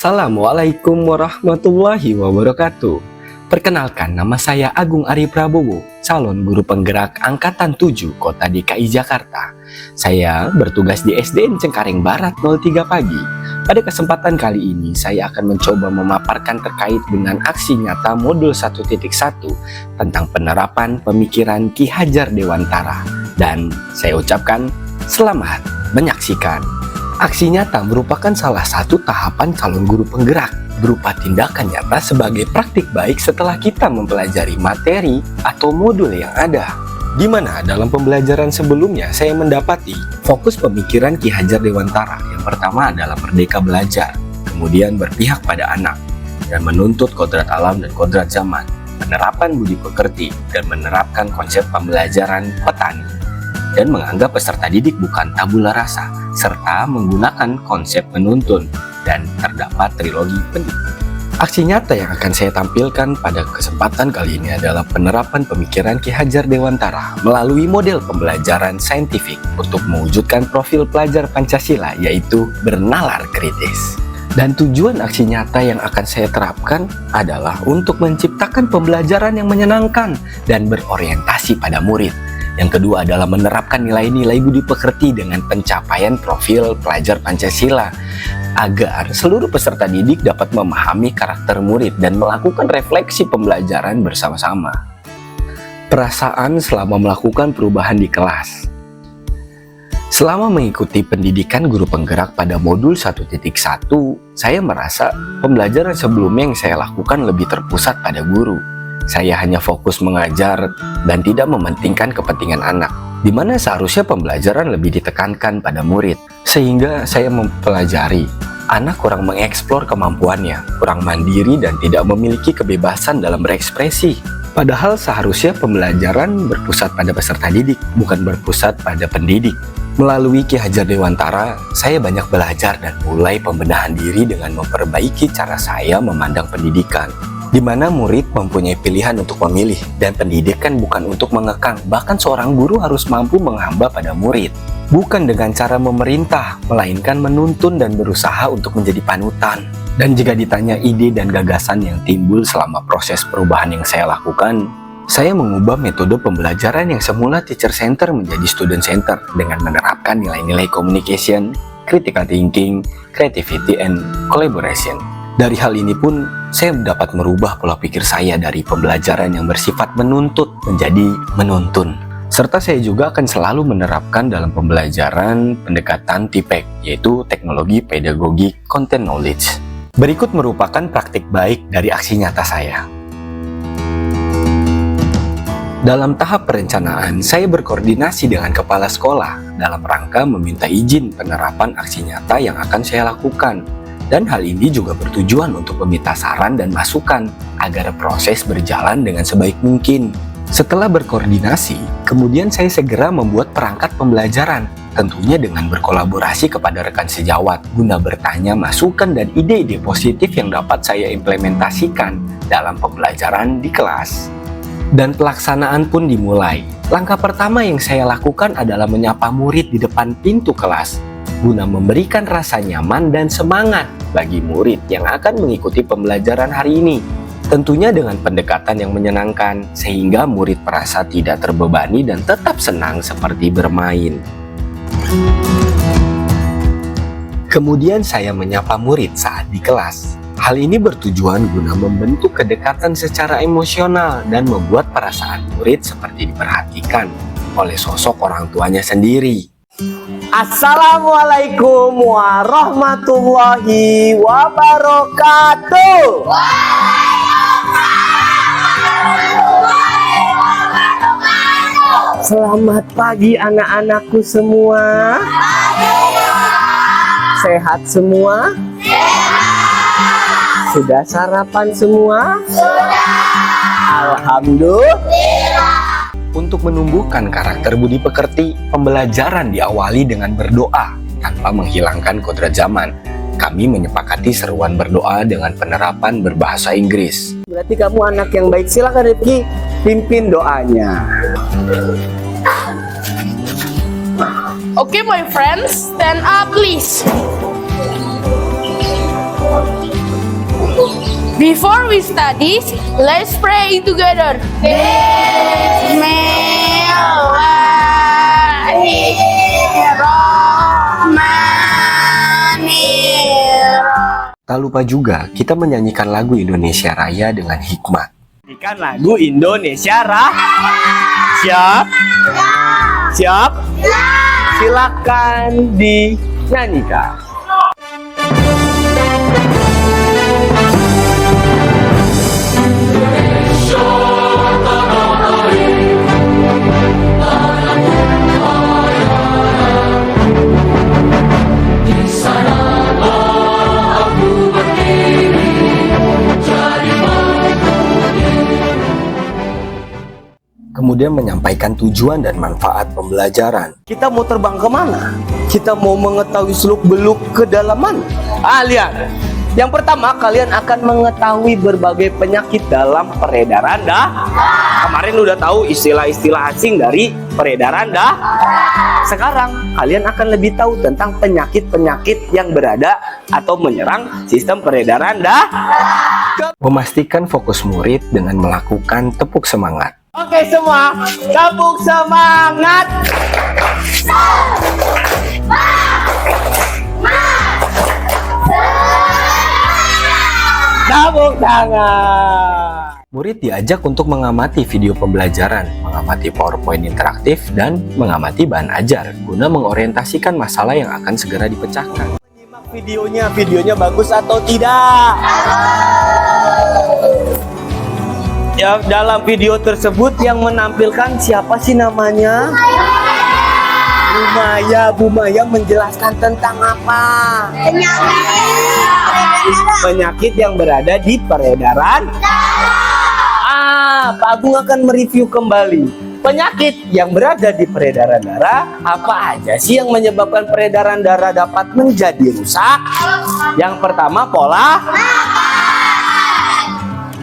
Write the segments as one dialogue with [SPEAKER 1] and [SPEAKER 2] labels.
[SPEAKER 1] Assalamualaikum warahmatullahi wabarakatuh. Perkenalkan, nama saya Agung Ari Prabowo, calon guru penggerak Angkatan 7 Kota DKI Jakarta. Saya bertugas di SDN Cengkareng Barat 03 pagi. Pada kesempatan kali ini, saya akan mencoba memaparkan terkait dengan aksi nyata modul 1.1 tentang penerapan pemikiran Ki Hajar Dewantara. Dan saya ucapkan selamat menyaksikan. Aksi nyata merupakan salah satu tahapan calon guru penggerak berupa tindakan nyata sebagai praktik baik setelah kita mempelajari materi atau modul yang ada. Di mana dalam pembelajaran sebelumnya saya mendapati fokus pemikiran Ki Hajar Dewantara. Yang pertama adalah merdeka belajar, kemudian berpihak pada anak, dan menuntut kodrat alam dan kodrat zaman, penerapan budi pekerti, dan menerapkan konsep pembelajaran petani, dan menganggap peserta didik bukan tabula rasa, serta menggunakan konsep menuntun, dan terdapat trilogi pendidik. Aksi nyata yang akan saya tampilkan pada kesempatan kali ini adalah penerapan pemikiran Ki Hajar Dewantara melalui model pembelajaran saintifik untuk mewujudkan profil pelajar Pancasila, yaitu bernalar kritis. Dan tujuan aksi nyata yang akan saya terapkan adalah untuk menciptakan pembelajaran yang menyenangkan dan berorientasi pada murid. Yang kedua adalah menerapkan nilai-nilai budi pekerti dengan pencapaian profil pelajar Pancasila agar seluruh peserta didik dapat memahami karakter murid dan melakukan refleksi pembelajaran bersama-sama. Perasaan selama melakukan perubahan di kelas. Selama mengikuti pendidikan guru penggerak pada modul 1.1, saya merasa pembelajaran sebelumnya yang saya lakukan lebih terpusat pada guru. Saya hanya fokus mengajar dan tidak mementingkan kepentingan anak, di mana seharusnya pembelajaran lebih ditekankan pada murid. Sehingga saya mempelajari, anak kurang mengeksplor kemampuannya, kurang mandiri dan tidak memiliki kebebasan dalam berekspresi. Padahal seharusnya pembelajaran berpusat pada peserta didik, bukan berpusat pada pendidik. Melalui Ki Hajar Dewantara, saya banyak belajar dan mulai pembenahan diri dengan memperbaiki cara saya memandang pendidikan, di mana murid mempunyai pilihan untuk memilih dan pendidikan bukan untuk mengekang. Bahkan seorang guru harus mampu menghamba pada murid, bukan dengan cara memerintah, melainkan menuntun dan berusaha untuk menjadi panutan. Dan jika ditanya ide dan gagasan yang timbul selama proses perubahan yang saya lakukan, saya mengubah metode pembelajaran yang semula teacher center menjadi student center dengan menerapkan nilai-nilai communication, critical thinking, creativity, and collaboration. Dari hal ini pun, saya dapat merubah pola pikir saya dari pembelajaran yang bersifat menuntut menjadi menuntun. Serta saya juga akan selalu menerapkan dalam pembelajaran pendekatan TPEC, yaitu Teknologi Pedagogi Content Knowledge. Berikut merupakan praktik baik dari aksi nyata saya. Dalam tahap perencanaan, saya berkoordinasi dengan kepala sekolah dalam rangka meminta izin penerapan aksi nyata yang akan saya lakukan. Dan hal ini juga bertujuan untuk meminta saran dan masukan agar proses berjalan dengan sebaik mungkin. Setelah berkoordinasi, kemudian saya segera membuat perangkat pembelajaran, tentunya dengan berkolaborasi kepada rekan sejawat, guna bertanya masukan dan ide-ide positif yang dapat saya implementasikan dalam pembelajaran di kelas. Dan pelaksanaan pun dimulai. Langkah pertama yang saya lakukan adalah menyapa murid di depan pintu kelas, guna memberikan rasa nyaman dan semangat bagi murid yang akan mengikuti pembelajaran hari ini. Tentunya dengan pendekatan yang menyenangkan, sehingga murid merasa tidak terbebani dan tetap senang seperti bermain. Kemudian saya menyapa murid saat di kelas. Hal ini bertujuan guna membentuk kedekatan secara emosional dan membuat perasaan murid seperti diperhatikan oleh sosok orang tuanya sendiri.
[SPEAKER 2] Assalamualaikum warahmatullahi wabarakatuh. Selamat pagi anak-anakku semua. Sehat semua? Sudah sarapan semua? Alhamdulillah.
[SPEAKER 1] Untuk menumbuhkan karakter budi pekerti, pembelajaran diawali dengan berdoa tanpa menghilangkan kodrat zaman. Kami menyepakati seruan berdoa dengan penerapan berbahasa Inggris.
[SPEAKER 2] Berarti kamu anak yang baik. Silakan Rifki, pimpin doanya.
[SPEAKER 3] Okay, my friends, stand up please. Before we study, let's pray together. Bismillahirrahmanirrahim.
[SPEAKER 1] Tak lupa juga kita menyanyikan lagu Indonesia Raya dengan hikmat.
[SPEAKER 2] Nyanyikan lagu Indonesia Raya. Siap? Siap? Silakan dinyanyikan.
[SPEAKER 1] Kemudian menyampaikan tujuan dan manfaat pembelajaran.
[SPEAKER 2] Kita mau terbang kemana? Kita mau mengetahui seluk-beluk kedalaman. Lihat. Yang pertama, kalian akan mengetahui berbagai penyakit dalam peredaran darah. Kemarin udah tahu istilah-istilah asing dari peredaran darah. Sekarang, kalian akan lebih tahu tentang penyakit-penyakit yang berada atau menyerang sistem peredaran darah.
[SPEAKER 1] Memastikan fokus murid dengan melakukan tepuk semangat.
[SPEAKER 2] Oke semua, tepuk semangat. Tepuk tangan.
[SPEAKER 1] Murid diajak untuk mengamati video pembelajaran, mengamati PowerPoint interaktif, dan mengamati bahan ajar guna mengorientasikan masalah yang akan segera dipecahkan.
[SPEAKER 2] Menyimak videonya bagus atau tidak? Ya, dalam video tersebut yang menampilkan siapa sih namanya? Bu Maya menjelaskan tentang apa? Penyakit yang berada di peredaran. Pak Agung akan mereview kembali penyakit yang berada di peredaran darah. Apa aja sih yang menyebabkan peredaran darah dapat menjadi rusak? Yang pertama, pola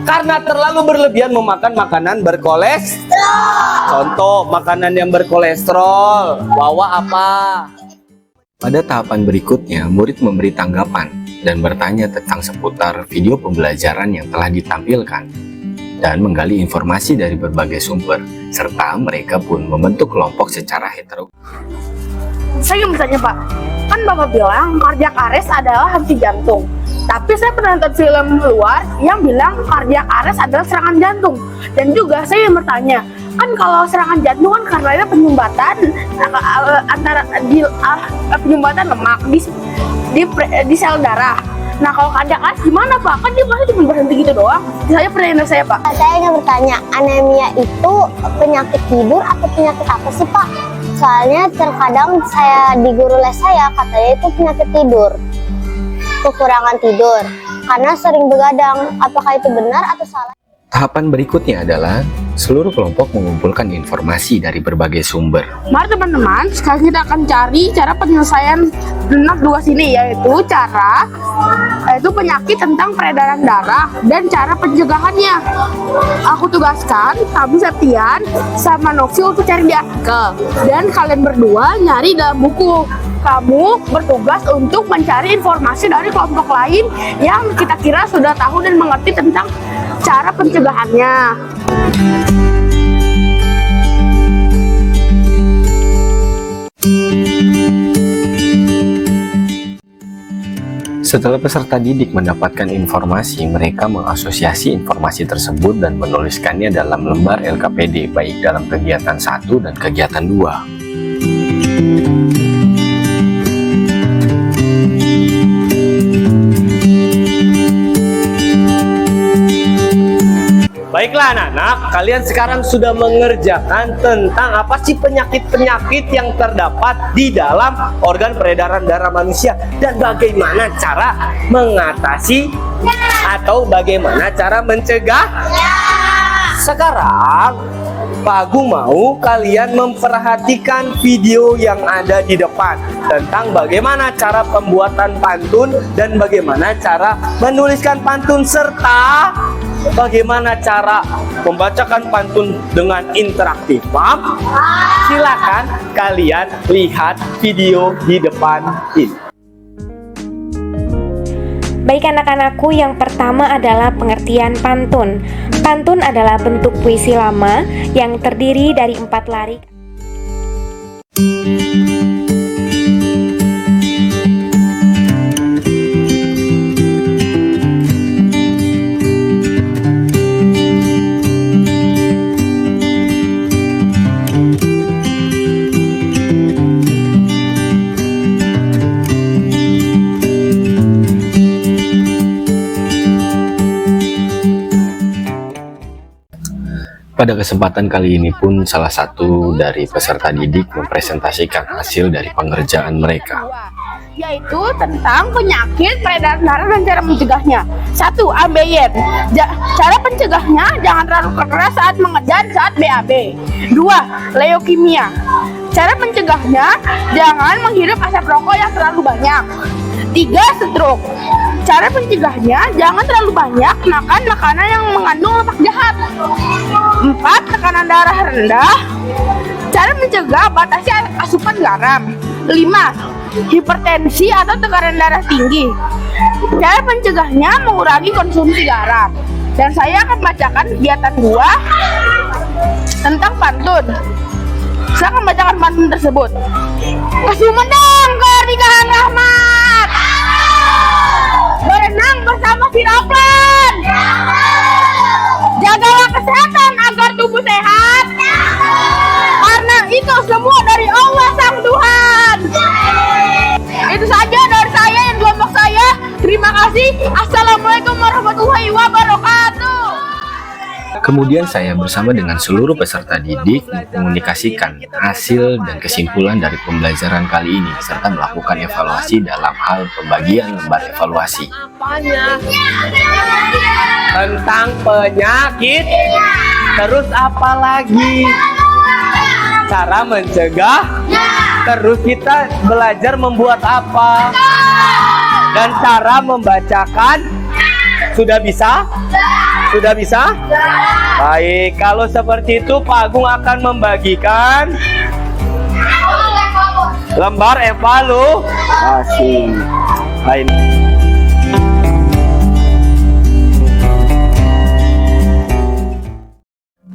[SPEAKER 2] karena terlalu berlebihan memakan makanan berkolesterol. Contoh makanan yang berkolesterol, bawa apa?
[SPEAKER 1] Pada tahapan berikutnya, murid memberi tanggapan dan bertanya tentang seputar video pembelajaran yang telah ditampilkan dan menggali informasi dari berbagai sumber, serta mereka pun membentuk kelompok secara heterogen.
[SPEAKER 3] Saya ingin bertanya Pak, kan Bapak bilang kardiak arrest adalah henti jantung. Tapi saya pernah nonton film luar yang bilang kardiak arrest adalah serangan jantung. Dan juga saya ingin bertanya, kan kalau serangan jantung kan karena penyumbatan antara penyumbatan lemak di sel darah. Nah kalau kardiak arrest gimana Pak? Kan dia masih cuma berhenti gitu doang. Saya pernah saya Pak.
[SPEAKER 4] Saya ingin bertanya, anemia itu penyakit tidur atau penyakit apa sih Pak? Soalnya terkadang saya di guru les saya katanya itu penyakit tidur, kekurangan tidur, karena sering begadang. Apakah itu benar atau salah?
[SPEAKER 1] Tahapan berikutnya adalah seluruh kelompok mengumpulkan informasi dari berbagai sumber.
[SPEAKER 3] Mari teman-teman, sekarang kita akan cari cara penyelesaian benak dua sini, yaitu penyakit tentang peredaran darah dan cara pencegahannya. Aku tugaskan kamu Septian sama Novi untuk cari di artikel, dan kalian berdua nyari dalam buku. Kamu bertugas untuk mencari informasi dari kelompok lain yang kita kira sudah tahu dan mengerti tentang cara pencegahannya.
[SPEAKER 1] Setelah peserta didik mendapatkan informasi, mereka mengasosiasi informasi tersebut dan menuliskannya dalam lembar LKPD, baik dalam kegiatan 1 dan kegiatan 2.
[SPEAKER 2] Baiklah anak-anak, kalian sekarang sudah mengerjakan tentang apa sih penyakit-penyakit yang terdapat di dalam organ peredaran darah manusia dan bagaimana cara mengatasi atau bagaimana cara mencegah. Sekarang Pak Agung mau kalian memperhatikan video yang ada di depan tentang bagaimana cara pembuatan pantun dan bagaimana cara menuliskan pantun serta bagaimana cara membacakan pantun dengan interaktif. Paham? Silakan kalian lihat video di depan ini.
[SPEAKER 5] Baik anak-anakku, yang pertama adalah pengertian pantun. Pantun adalah bentuk puisi lama yang terdiri dari 4 larik.
[SPEAKER 1] Pada kesempatan kali ini pun salah satu dari peserta didik mempresentasikan hasil dari pengerjaan mereka.
[SPEAKER 3] Yaitu tentang penyakit peredaran darah dan cara mencegahnya. 1. ABN. Cara pencegahnya, jangan terlalu keras saat mengejar saat BAB. 2. Leukemia. Cara mencegahnya, jangan menghirup asap rokok yang terlalu banyak. 3. Stroke. Cara mencegahnya, jangan terlalu banyak makan makanan yang mengandung lemak jahat. 4. Tekanan darah rendah. Cara mencegah, batasi asupan garam. 5. Hipertensi atau tekanan darah tinggi. Cara mencegahnya, mengurangi konsumsi garam. Dan saya akan bacakan kegiatan 2 tentang pantun. Saya akan bacakan pantun tersebut. Ke Sumedang, ke nikahan Rahmat. Berenang bersama si Raplan. Jagalah kesehatan agar tubuh sehat. Karena itu semua dari Allah Sang Tuhan. Itu saja dari saya yang kelompok saya. Terima kasih. Assalamualaikum warahmatullahi wabarakatuh.
[SPEAKER 1] Kemudian saya bersama dengan seluruh peserta didik mengkomunikasikan hasil dan kesimpulan dari pembelajaran kali ini serta melakukan evaluasi dalam hal pembagian lembar evaluasi.
[SPEAKER 2] Tentang penyakit. Terus apa lagi? Cara mencegah. Terus kita belajar membuat apa? Dan cara membacakan. Sudah bisa? Sudah bisa? Baik, kalau seperti itu Pak Agung akan membagikan lembar evaluasi. Baik.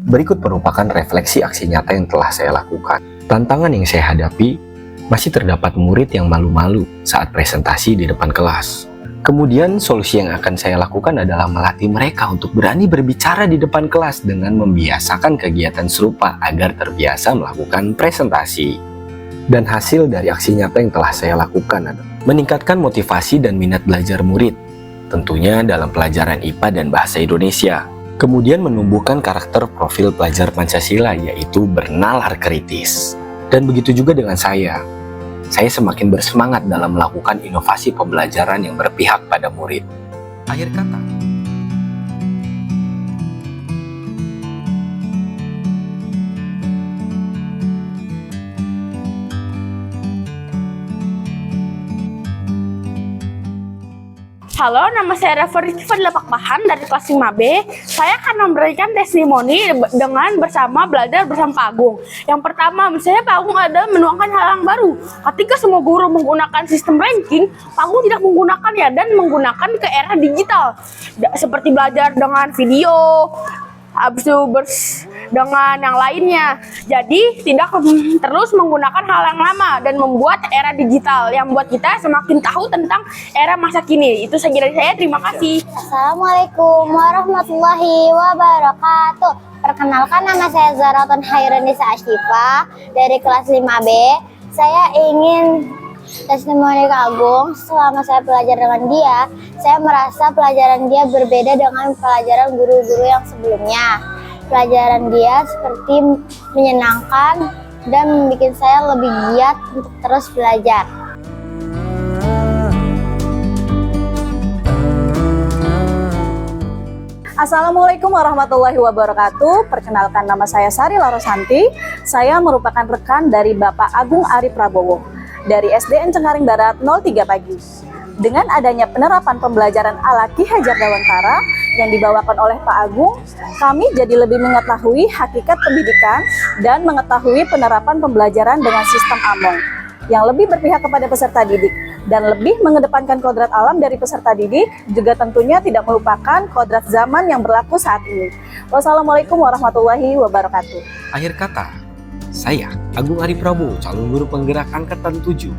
[SPEAKER 1] Berikut merupakan refleksi aksi nyata yang telah saya lakukan. Tantangan yang saya hadapi, masih terdapat murid yang malu-malu saat presentasi di depan kelas. Kemudian solusi yang akan saya lakukan adalah melatih mereka untuk berani berbicara di depan kelas dengan membiasakan kegiatan serupa agar terbiasa melakukan presentasi. Dan hasil dari aksi nyata yang telah saya lakukan adalah meningkatkan motivasi dan minat belajar murid, tentunya dalam pelajaran IPA dan Bahasa Indonesia. Kemudian menumbuhkan karakter profil pelajar Pancasila, yaitu bernalar kritis. Dan begitu juga dengan saya semakin bersemangat dalam melakukan inovasi pembelajaran yang berpihak pada murid. Akhir kata,
[SPEAKER 3] Halo, nama saya Reverity Fadila Pakpahan dari kelas 5B. Saya akan memberikan testimoni dengan belajar bersama Pak Agung. Yang pertama, misalnya Pak Agung ada menuangkan hal yang baru. Ketika semua guru menggunakan sistem ranking, Pak Agung tidak menggunakannya dan menggunakan ke era digital. Seperti belajar dengan video, habis itu dengan yang lainnya. Jadi tidak terus menggunakan hal yang lama dan membuat era digital yang membuat kita semakin tahu tentang era masa kini. Itu saja dari saya, terima kasih.
[SPEAKER 4] Assalamualaikum warahmatullahi wabarakatuh. Perkenalkan, nama saya Zaraton Hairunisa Asyifa dari kelas 5B. Saya ingin testimoni Kak Agung. Selama saya belajar dengan dia, saya merasa pelajaran dia berbeda dengan pelajaran guru-guru yang sebelumnya. Pelajaran dia seperti menyenangkan dan membuat saya lebih giat untuk terus belajar.
[SPEAKER 6] Assalamualaikum warahmatullahi wabarakatuh. Perkenalkan, nama saya Sari Larosanti. Saya merupakan rekan dari Bapak Agung Ari Prabowo dari SDN Cengkaring Barat 03 Pagi. Dengan adanya penerapan pembelajaran ala Ki Hajar Dewantara yang dibawakan oleh Pak Agung, kami jadi lebih mengetahui hakikat pendidikan dan mengetahui penerapan pembelajaran dengan sistem AMONG yang lebih berpihak kepada peserta didik. dan lebih mengedepankan kodrat alam dari peserta didik, juga tentunya tidak melupakan kodrat zaman yang berlaku saat ini. Wassalamualaikum warahmatullahi wabarakatuh.
[SPEAKER 1] Akhir kata, saya Agung Ari Prabowo, calon guru penggerak angkatan 7,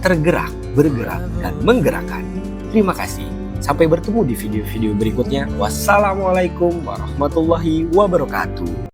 [SPEAKER 1] tergerak, bergerak, dan menggerakkan. Terima kasih. Sampai bertemu di video-video berikutnya. Wassalamualaikum warahmatullahi wabarakatuh.